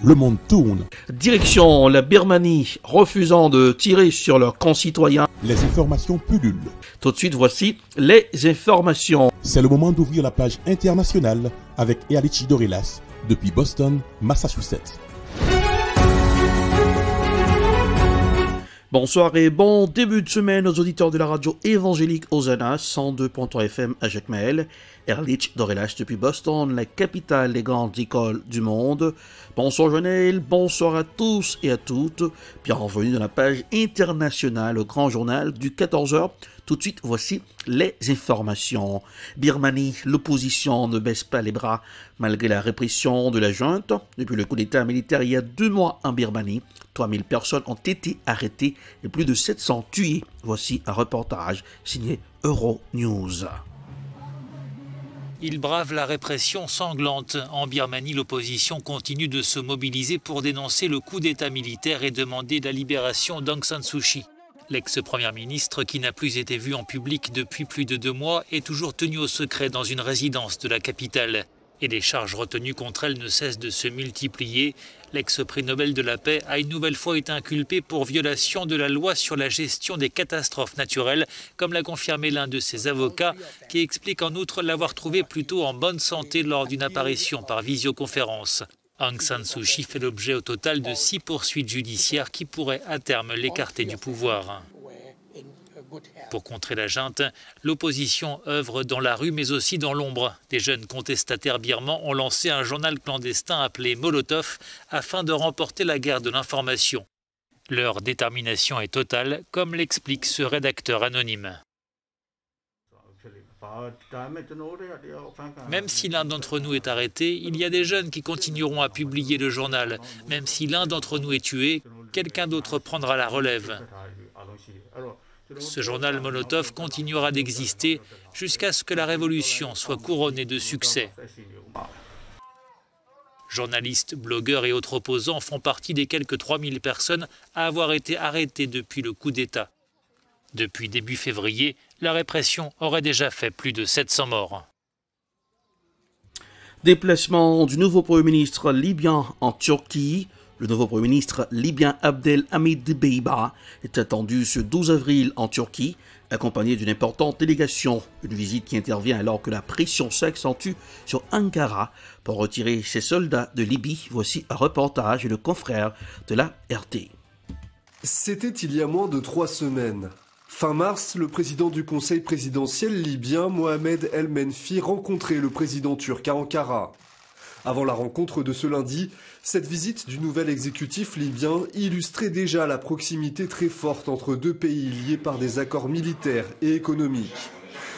le monde tourne. Direction la Birmanie, refusant de tirer sur leurs concitoyens. Les informations pullulent. Tout de suite, voici les informations. C'est le moment d'ouvrir la page internationale avec Erlich Dorelas depuis Boston, Massachusetts. Bonsoir et bon début de semaine aux auditeurs de la radio évangélique Hosanna 102.3 FM à Jacmel. Erlich Dorelas depuis Boston, la capitale des grandes écoles du monde. Bonsoir Jonel, bonsoir à tous et à toutes. Bienvenue dans la page internationale, le grand journal du 14h. Tout de suite, voici les informations. Birmanie, l'opposition ne baisse pas les bras malgré la répression de la junte. Depuis le coup d'état militaire il y a 2 mois en Birmanie, 3000 personnes ont été arrêtées et plus de 700 tuées. Voici un reportage signé Euronews. Ils bravent la répression sanglante. En Birmanie, l'opposition continue de se mobiliser pour dénoncer le coup d'état militaire et demander la libération d'Aung San Suu Kyi. L'ex-première ministre, qui n'a plus été vue en public depuis plus de 2 mois, est toujours tenue au secret dans une résidence de la capitale. Et les charges retenues contre elle ne cessent de se multiplier. L'ex-prix Nobel de la paix a une nouvelle fois été inculpé pour violation de la loi sur la gestion des catastrophes naturelles, comme l'a confirmé l'un de ses avocats, qui explique en outre l'avoir trouvé plutôt en bonne santé lors d'une apparition par visioconférence. Aung San Suu Kyi fait l'objet au total de 6 poursuites judiciaires qui pourraient à terme l'écarter du pouvoir. Pour contrer la junte, l'opposition œuvre dans la rue mais aussi dans l'ombre. Des jeunes contestataires birmans ont lancé un journal clandestin appelé Molotov afin de remporter la guerre de l'information. Leur détermination est totale, comme l'explique ce rédacteur anonyme. Même si l'un d'entre nous est arrêté, il y a des jeunes qui continueront à publier le journal. Même si l'un d'entre nous est tué, quelqu'un d'autre prendra la relève. Ce journal Molotov continuera d'exister jusqu'à ce que la révolution soit couronnée de succès. Journalistes, blogueurs et autres opposants font partie des quelques 3000 personnes à avoir été arrêtées depuis le coup d'État. Depuis début février, la répression aurait déjà fait plus de 700 morts. Déplacement du nouveau Premier ministre libyen en Turquie. Le nouveau Premier ministre libyen Abdelhamid Dbeibah est attendu ce 12 avril en Turquie, accompagné d'une importante délégation. Une visite qui intervient alors que la pression s'accentue sur Ankara pour retirer ses soldats de Libye. Voici un reportage et le confrère de la RT. C'était il y a moins de 3 semaines. Fin mars, le président du conseil présidentiel libyen, Mohamed El Menfi, rencontrait le président turc à Ankara. Avant la rencontre de ce lundi, cette visite du nouvel exécutif libyen illustrait déjà la proximité très forte entre 2 pays liés par des accords militaires et économiques.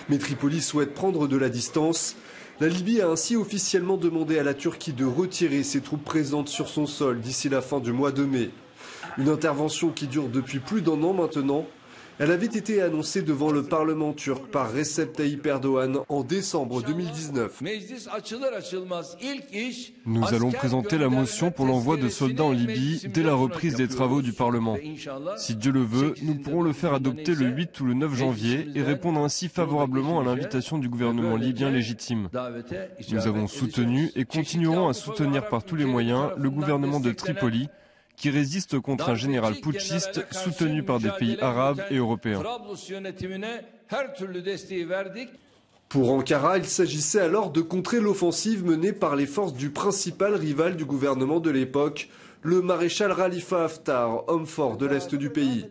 Mais Tripoli souhaite prendre de la distance. La Libye a ainsi officiellement demandé à la Turquie de retirer ses troupes présentes sur son sol d'ici la fin du mois de mai. Une intervention qui dure depuis plus d'1 an maintenant. Elle avait été annoncée devant le Parlement turc par Recep Tayyip Erdogan en décembre 2019. Nous allons présenter la motion pour l'envoi de soldats en Libye dès la reprise des travaux du Parlement. Si Dieu le veut, nous pourrons le faire adopter le 8 ou le 9 janvier et répondre ainsi favorablement à l'invitation du gouvernement libyen légitime. Nous avons soutenu et continuerons à soutenir par tous les moyens le gouvernement de Tripoli, qui résiste contre un général putschiste soutenu par des pays arabes et européens. Pour Ankara, il s'agissait alors de contrer l'offensive menée par les forces du principal rival du gouvernement de l'époque, le maréchal Khalifa Haftar, homme fort de l'est du pays.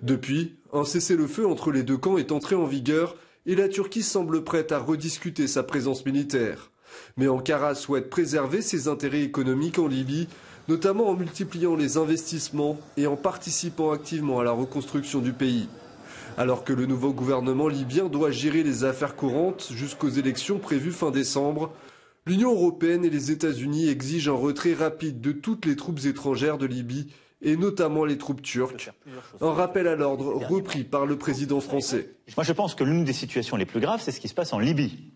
Depuis, un cessez-le-feu entre les 2 camps est entré en vigueur et la Turquie semble prête à rediscuter sa présence militaire. Mais Ankara souhaite préserver ses intérêts économiques en Libye, notamment en multipliant les investissements et en participant activement à la reconstruction du pays. Alors que le nouveau gouvernement libyen doit gérer les affaires courantes jusqu'aux élections prévues fin décembre, l'Union européenne et les États-Unis exigent un retrait rapide de toutes les troupes étrangères de Libye, et notamment les troupes turques. Un rappel à l'ordre repris par le président français. Moi je pense que l'une des situations les plus graves, c'est ce qui se passe en Libye.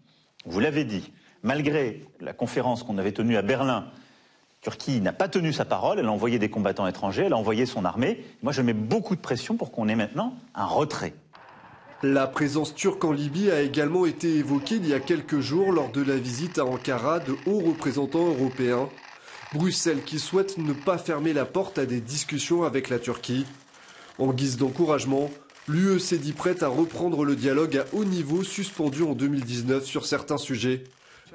Vous l'avez dit, malgré la conférence qu'on avait tenue à Berlin, Turquie n'a pas tenu sa parole, elle a envoyé des combattants étrangers, elle a envoyé son armée. Moi, je mets beaucoup de pression pour qu'on ait maintenant un retrait. La présence turque en Libye a également été évoquée il y a quelques jours lors de la visite à Ankara de hauts représentants européens. Bruxelles qui souhaite ne pas fermer la porte à des discussions avec la Turquie. En guise d'encouragement, l'UE s'est dit prête à reprendre le dialogue à haut niveau suspendu en 2019 sur certains sujets,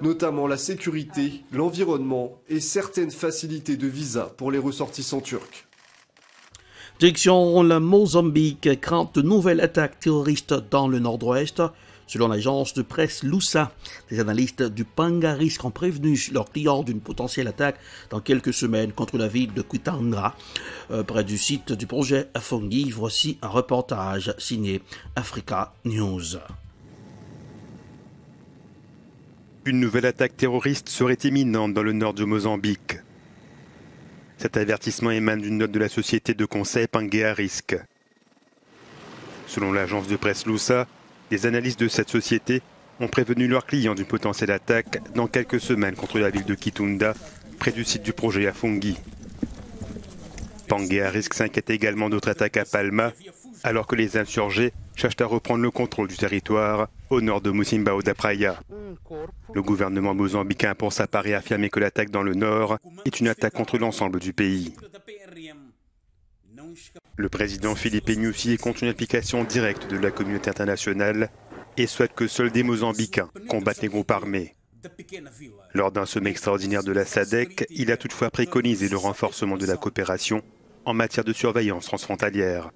notamment la sécurité, l'environnement et certaines facilités de visa pour les ressortissants turcs. Direction le Mozambique, craint de nouvelles attaques terroristes dans le nord-ouest. Selon l'agence de presse Lusa, des analystes du Panga-Risk ont prévenu leurs clients d'une potentielle attaque dans quelques semaines contre la ville de Quitandra, près du site du projet Afongi. Voici un reportage signé Africa News. Une nouvelle attaque terroriste serait imminente dans le nord du Mozambique. Cet avertissement émane d'une note de la société de conseil Panga-Risk. Selon l'agence de presse Lusa, les analystes de cette société ont prévenu leurs clients d'une potentielle attaque dans quelques semaines contre la ville de Kitunda, près du site du projet Afongi. Panga-Risk s'inquiète également d'autres attaques à Palma, alors que les insurgés cherchent à reprendre le contrôle du territoire au nord de Musimbaô da Praia. Le gouvernement mozambicain pour sa part réaffirmé que l'attaque dans le nord est une attaque contre l'ensemble du pays. Le président Filipe Nyusi est contre une application directe de la communauté internationale et souhaite que seuls des Mozambicains combattent les groupes armés. Lors d'un sommet extraordinaire de la SADC, il a toutefois préconisé le renforcement de la coopération en matière de surveillance transfrontalière.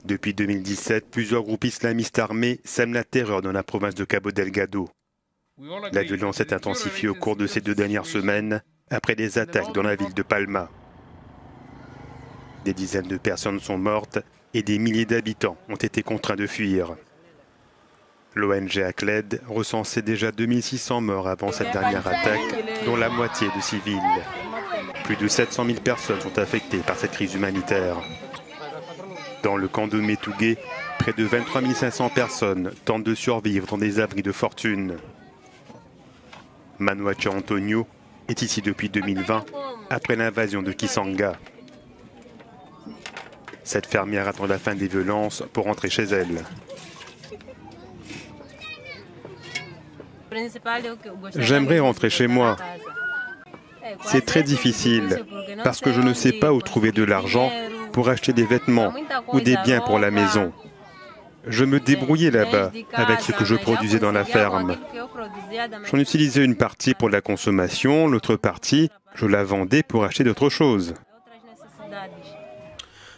Depuis 2017, plusieurs groupes islamistes armés sèment la terreur dans la province de Cabo Delgado. La violence s'est intensifiée au cours de ces 2 dernières semaines, après des attaques dans la ville de Palma. Des dizaines de personnes sont mortes et des milliers d'habitants ont été contraints de fuir. L'ONG ACLED recensait déjà 2600 morts avant cette dernière attaque, dont la moitié de civils. Plus de 700 000 personnes sont affectées par cette crise humanitaire. Dans le camp de Metougué, près de 23 500 personnes tentent de survivre dans des abris de fortune. Manuacha Antonio est ici depuis 2020, après l'invasion de Kisanga. Cette fermière attend la fin des violences pour rentrer chez elle. J'aimerais rentrer chez moi. C'est très difficile parce que je ne sais pas où trouver de l'argent pour acheter des vêtements ou des biens pour la maison. Je me débrouillais là-bas avec ce que je produisais dans la ferme. J'en utilisais une partie pour la consommation, l'autre partie, je la vendais pour acheter d'autres choses.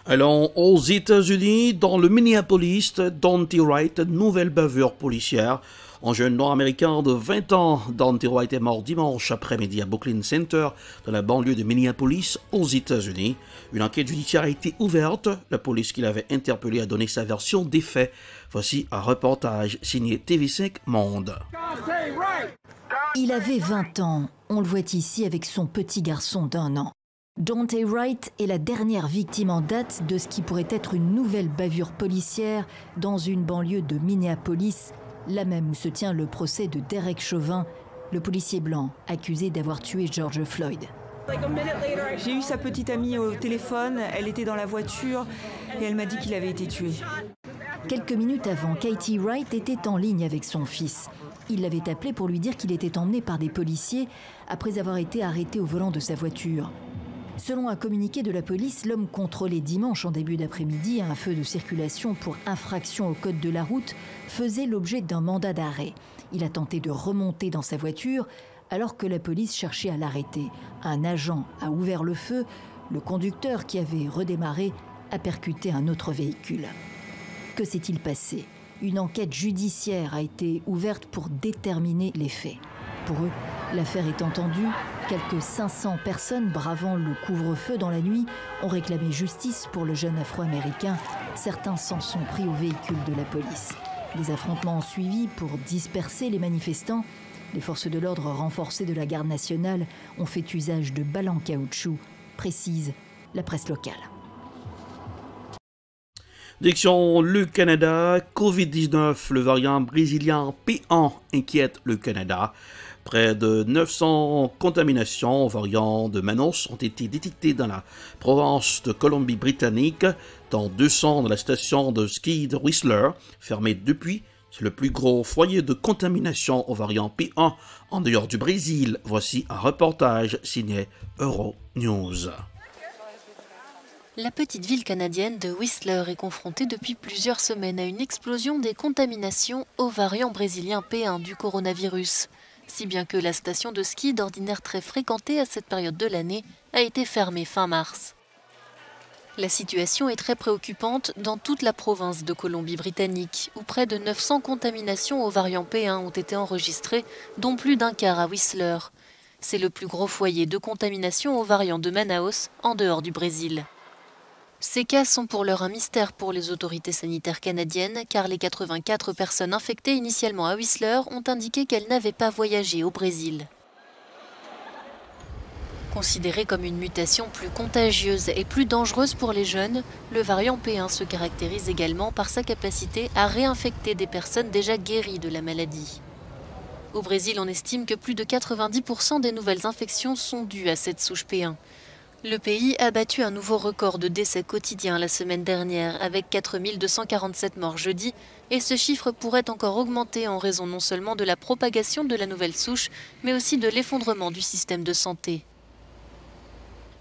Allons aux États-Unis, dans le Minneapolis, Daunte Wright, nouvelle bavure policière. Un jeune Nord-américain de 20 ans, Daunte Wright est mort dimanche après-midi à Brooklyn Center, dans la banlieue de Minneapolis, aux États-Unis. Une enquête judiciaire a été ouverte. La police qui l'avait interpellé a donné sa version des faits. Voici un reportage signé TV5 Monde. Il avait 20 ans. On le voit ici avec son petit garçon d'1 an. Daunte Wright est la dernière victime en date de ce qui pourrait être une nouvelle bavure policière dans une banlieue de Minneapolis, là même où se tient le procès de Derek Chauvin, le policier blanc accusé d'avoir tué George Floyd. J'ai eu sa petite amie au téléphone, elle était dans la voiture et elle m'a dit qu'il avait été tué. Quelques minutes avant, Katie Wright était en ligne avec son fils. Il l'avait appelé pour lui dire qu'il était emmené par des policiers après avoir été arrêté au volant de sa voiture. Selon un communiqué de la police, l'homme contrôlé dimanche en début d'après-midi à un feu de circulation pour infraction au code de la route faisait l'objet d'un mandat d'arrêt. Il a tenté de remonter dans sa voiture alors que la police cherchait à l'arrêter. Un agent a ouvert le feu. Le conducteur, qui avait redémarré, a percuté un autre véhicule. Que s'est-il passé ? Une enquête judiciaire a été ouverte pour déterminer les faits. Pour eux, l'affaire est entendue. Quelques 500 personnes bravant le couvre-feu dans la nuit ont réclamé justice pour le jeune Afro-Américain. Certains s'en sont pris au véhicule de la police. Des affrontements ont suivi pour disperser les manifestants. Les forces de l'ordre renforcées de la garde nationale ont fait usage de balles en caoutchouc, précise la presse locale. Direction le Canada, Covid-19, le variant brésilien P1 inquiète le Canada. Près de 900 contaminations au variant de Manos ont été détectées dans la province de Colombie-Britannique, dont 200 dans la station de ski de Whistler, fermée depuis C'est le plus gros foyer de contamination au variant P1 en dehors du Brésil. Voici un reportage signé Euronews. La petite ville canadienne de Whistler est confrontée depuis plusieurs semaines à une explosion des contaminations au variant brésilien P1 du coronavirus. Si bien que la station de ski, d'ordinaire très fréquentée à cette période de l'année, a été fermée fin mars. La situation est très préoccupante dans toute la province de Colombie-Britannique, où près de 900 contaminations au variant P1 ont été enregistrées, dont plus d'un quart à Whistler. C'est le plus gros foyer de contamination au variant de Manaus, en dehors du Brésil. Ces cas sont pour l'heure un mystère pour les autorités sanitaires canadiennes, car les 84 personnes infectées initialement à Whistler ont indiqué qu'elles n'avaient pas voyagé au Brésil. Considéré comme une mutation plus contagieuse et plus dangereuse pour les jeunes, le variant P1 se caractérise également par sa capacité à réinfecter des personnes déjà guéries de la maladie. Au Brésil, on estime que plus de 90% des nouvelles infections sont dues à cette souche P1. Le pays a battu un nouveau record de décès quotidiens la semaine dernière, avec 4247 morts jeudi, et ce chiffre pourrait encore augmenter en raison non seulement de la propagation de la nouvelle souche, mais aussi de l'effondrement du système de santé.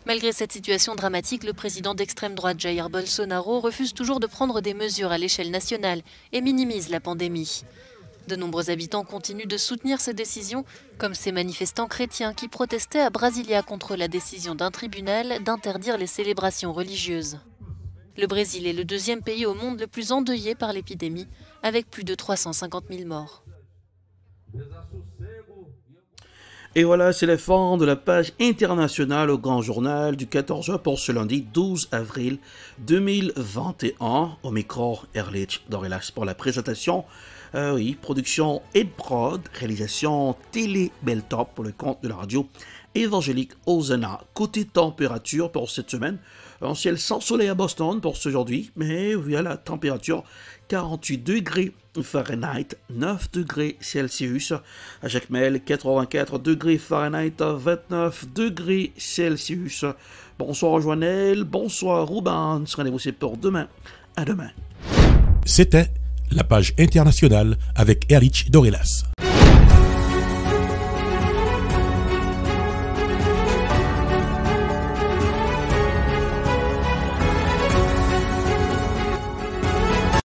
Malgré cette situation dramatique, le président d'extrême droite Jair Bolsonaro refuse toujours de prendre des mesures à l'échelle nationale et minimise la pandémie. De nombreux habitants continuent de soutenir ces décisions, comme ces manifestants chrétiens qui protestaient à Brasilia contre la décision d'un tribunal d'interdire les célébrations religieuses. Le Brésil est le deuxième pays au monde le plus endeuillé par l'épidémie, avec plus de 350 000 morts. Et voilà, c'est la fin de la page internationale au Grand Journal du 14h pour ce lundi 12 avril 2021. Au micro, Erlich Dorelas pour la présentation. Production Ed Prod, réalisation Télé Beltop pour le compte de la radio évangélique Hosanna. Côté température pour cette semaine, un ciel sans soleil à Boston pour ce aujourd'hui, mais oui, la température 48 degrés Fahrenheit, 9 degrés Celsius. À Jacmel, 84 degrés Fahrenheit, 29 degrés Celsius. Bonsoir Joannel, bonsoir Ruben. Rendez-vous c'est pour demain. À demain. C'était la page internationale avec Erlich Dorelas.